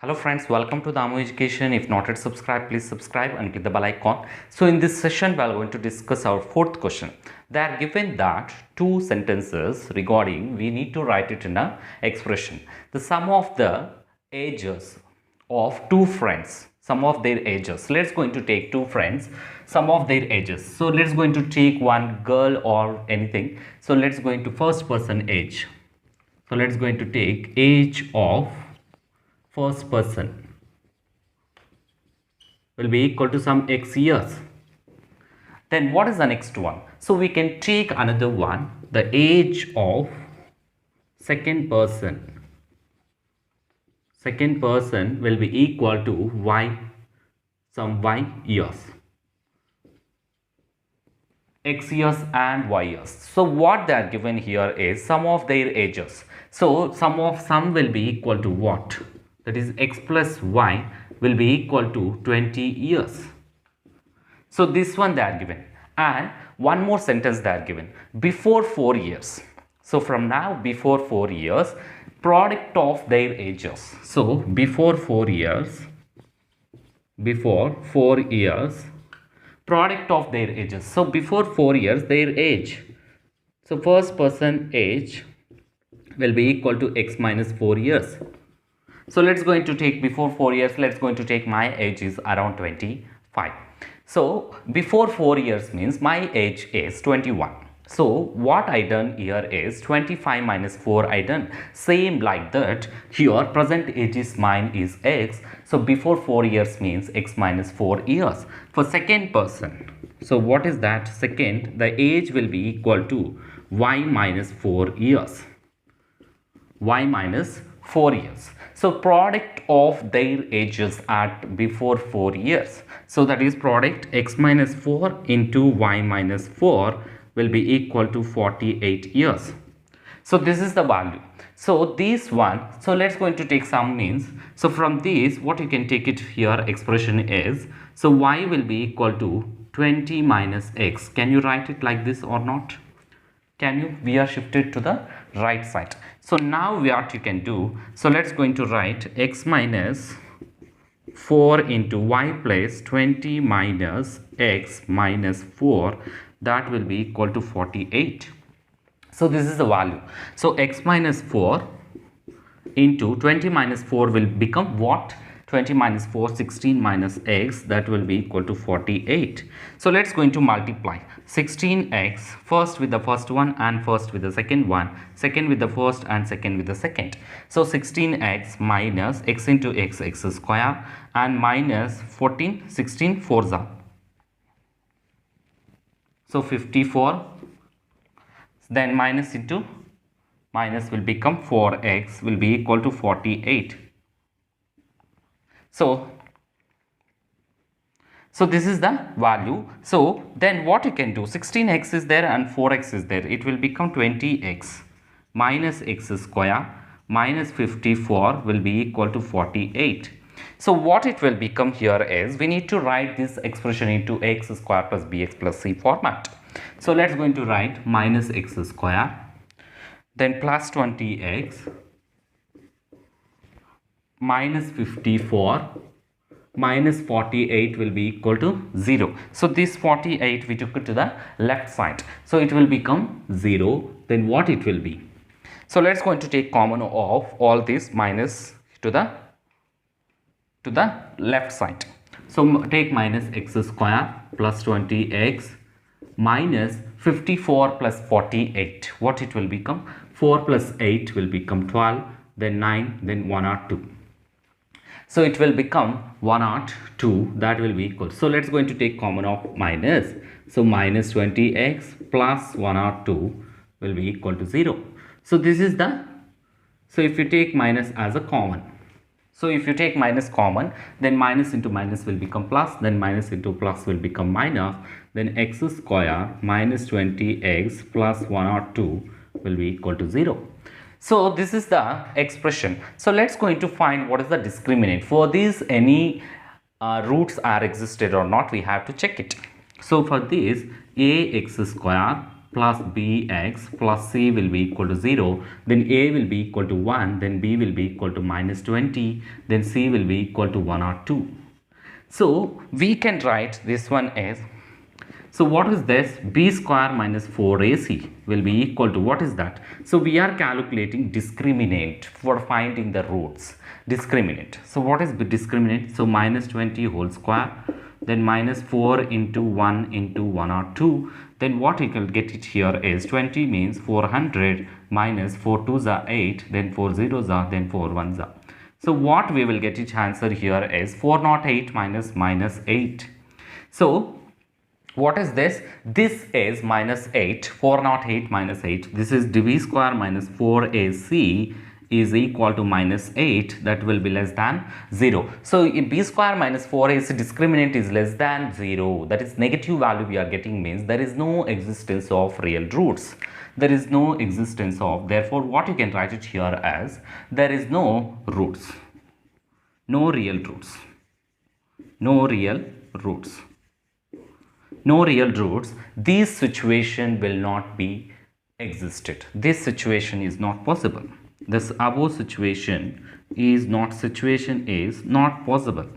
Hello friends, welcome to Damu Education. If not yet subscribed, please subscribe and click the bell icon. So in this session, we are going to discuss our fourth question. They are given that two sentences regarding, we need to write it in a expression. The sum of the ages of two friends, sum of their ages. Let's going to take two friends, sum of their ages. So let's going to take one girl or anything. So let's going to first person age. So let's going to take age of first person will be equal to some x years. Then what is the next one? So we can take another one, the age of second person. Second person will be equal to y, some y years. X years and y years. So what they are given here is sum of their ages. So sum will be equal to what? That is x plus y will be equal to 20 years. So this one they are given, and one more sentence they are given, before 4 years. So from now, before 4 years, product of their ages. So before 4 years, product of their ages. So before 4 years, their age. So first person age will be equal to x minus 4 years. So let's going to take before 4 years, let's going to take my age is around 25. So before 4 years means my age is 21. So what I done here is 25 minus 4 I done. Same like that, here present age is mine is x. So before 4 years means x minus 4 years. For second person, so what is that? Second, the age will be equal to y minus 4 years. Y minus 4 years. So product of their ages at before 4 years. So that is product x minus 4 into y minus 4 will be equal to 48 years. So this is the value. So this one, so let's going to take some means. So from this, what you can take it here, expression is, so y will be equal to 20 minus x. Can you write it like this or not? Can you? We are shifted to the right side. So now what you can do, so let's going to write x minus 4 into y plus 20 minus x minus 4, that will be equal to 48. So this is the value. So x minus 4 into 20 minus 4 will become what? 20 minus 4, 16 minus x, that will be equal to 48. So let's going to multiply 16x first with the first one and first with the second one, second with the first and second with the second. So 16x minus x into x, x square, and minus 14, 16 4s are. So 54, then minus into minus will become 4x will be equal to 48. So this is the value. So then what you can do, 16x is there and 4x is there. It will become 20x minus x square minus 54 will be equal to 48. So what it will become here is, we need to write this expression into x square plus bx plus c format. So let's going to write minus x square, then plus 20x minus 54 minus 48 will be equal to 0. So this 48 we took it to the left side. So it will become 0. Then what it will be? So let's going to take common of all this minus to the left side. So take minus x square plus 20x minus 54 plus 48. What it will become? 4 plus 8 will become 12, then 9, then 102. So it will become 102, that will be equal. So let's going to take common of minus. So minus 20x plus 102 will be equal to 0. So this is the, so if you take minus as a common. So if you take minus common, then minus into minus will become plus, then minus into plus will become minus, then x square minus 20x plus 102 will be equal to 0. So this is the expression. So let's going to find what is the discriminant. For this, any roots are existed or not, we have to check it. So for this, ax square plus bx plus c will be equal to 0, then a will be equal to 1, then b will be equal to minus 20, then c will be equal to 1 or 2. So we can write this one as, so what is this? B square minus 4ac will be equal to, what is that? So we are calculating discriminant for finding the roots. Discriminant. So what is the discriminant? So minus 20 whole square, then minus 4 into 1 into 1 or 2. Then what you can get it here is 20 means 400 minus 4 2s are 8, then 4 zeros are, then 4 1s are. So what we will get its answer here is 408 minus minus 8. So what is this? This is minus 8, 408 minus 8. This is b square minus 4ac is equal to minus 8, that will be less than 0. So if b square minus 4ac discriminant is less than 0, that is negative value we are getting, means there is no existence of real roots. There is no existence of, therefore what you can write it here as, there is no roots, no real roots, no real roots. No real roots. This situation will not be existed. This situation is not possible. This above situation is not possible.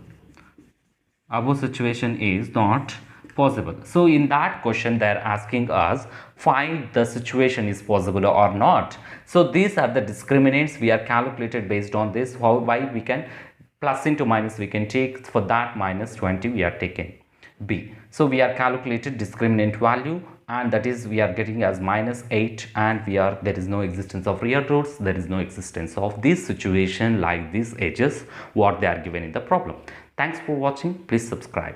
Above situation is not possible. So in that question they are asking us, find the situation is possible or not. So these are the discriminants we are calculated based on this. Why we can plus into minus we can take, for that minus 20 we are taking b. So we are calculated discriminant value, and that is we are getting as minus 8, and there is no existence of real roots, there is no existence of this situation like these edges what they are given in the problem. Thanks for watching. Please subscribe.